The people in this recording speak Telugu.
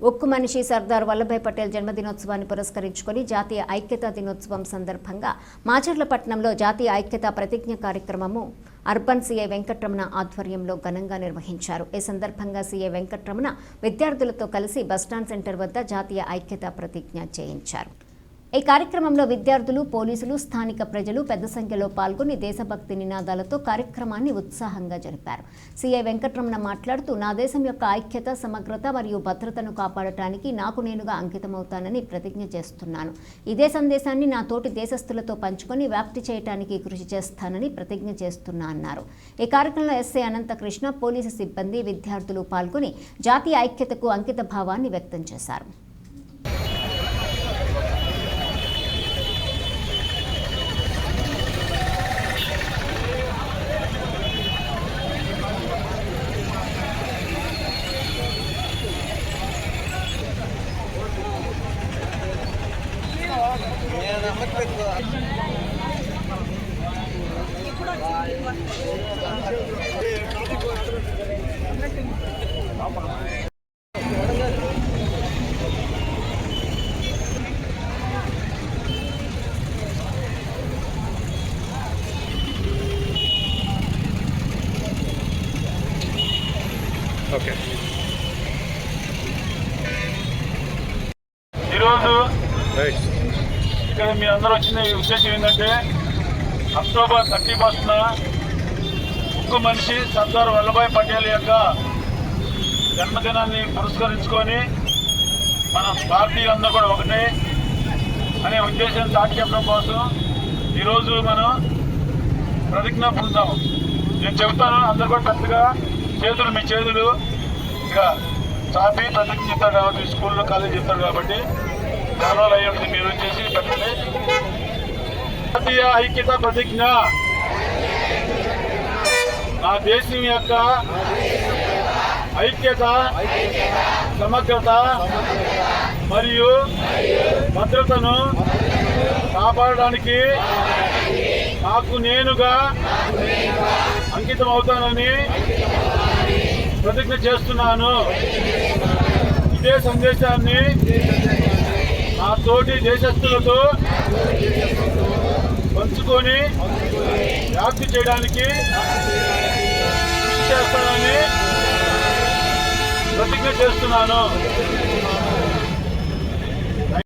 ఉక్కు మనిషి సర్దార్ వల్లభాయ్ పటేల్ జన్మదినోత్సవాన్ని పురస్కరించుకొని జాతీయ ఐక్యతా దినోత్సవం సందర్భంగా మాచర్లపట్నంలో జాతీయ ఐక్యతా ప్రతిజ్ఞ కార్యక్రమము అర్బన్ సీఐ వెంకటరమణ ఆధ్వర్యంలో ఘనంగా నిర్వహించారు. ఈ సందర్భంగా సీఐ వెంకటరమణ విద్యార్థులతో కలిసి బస్టాండ్ సెంటర్ వద్ద జాతీయ ఐక్యతా ప్రతిజ్ఞ చేయించారు. ఈ కార్యక్రమంలో విద్యార్థులు, పోలీసులు, స్థానిక ప్రజలు పెద్ద సంఖ్యలో పాల్గొని దేశభక్తి నినాదాలతో కార్యక్రమాన్ని ఉత్సాహంగా జరిపారు. సీఐ వెంకటరమణ మాట్లాడుతూ, నా దేశం యొక్క ఐక్యత, సమగ్రత మరియు భద్రతను కాపాడటానికి నాకు నేనుగా అంకితమవుతానని ప్రతిజ్ఞ చేస్తున్నాను. ఇదే సందేశాన్ని నా తోటి దేశస్థులతో పంచుకొని వ్యాప్తి చేయడానికి కృషి చేస్తానని ప్రతిజ్ఞ చేస్తున్నా అన్నారు. ఈ కార్యక్రమంలో ఎస్ఐ అనంతకృష్ణ, పోలీసు సిబ్బంది, విద్యార్థులు పాల్గొని జాతీయ ఐక్యతకు అంకిత భావాన్ని వ్యక్తం చేశారు. ఈరోజు ఇక్కడ మీ అందరూ వచ్చిన ఉద్దేశం ఏంటంటే అక్టోబర్ 31న ఉక్కు మనిషి సర్దార్ వల్లభాయ్ పటేల్ యొక్క జన్మదినాన్ని పురస్కరించుకొని మన భారతీయులందరూ కూడా ఒకటే అనే ఉద్దేశం చాటి చెప్పడం కోసం ఈరోజు మనం ప్రతిజ్ఞ పొందుతాము. నేను చెబుతాను, అందరూ కూడా పెద్దగా చేతులు మీ చేతులు ఇక చాపి ప్రతిజ్ఞ చెప్తారు కాబట్టి, స్కూల్లో కాలేజ్ చెప్తారు కాబట్టి గర్వాలు అయ్యేది మీరు వచ్చేసి పెట్టండి. జాతీయ ఐక్యత ప్రతిజ్ఞ. నా దేశం యొక్క ఐక్యత, సమగ్రత మరియు భద్రతను కాపాడడానికి నాకు నేనుగా అంకితం అవుతానని ప్రతిజ్ఞ చేస్తున్నాను. ఇదే సందేశాన్ని నా తోటి దేశస్థులతో పంచుకొని వ్యాప్తి చేయడానికి కృషి చేస్తానని ప్రతిజ్ఞ చేస్తున్నాను.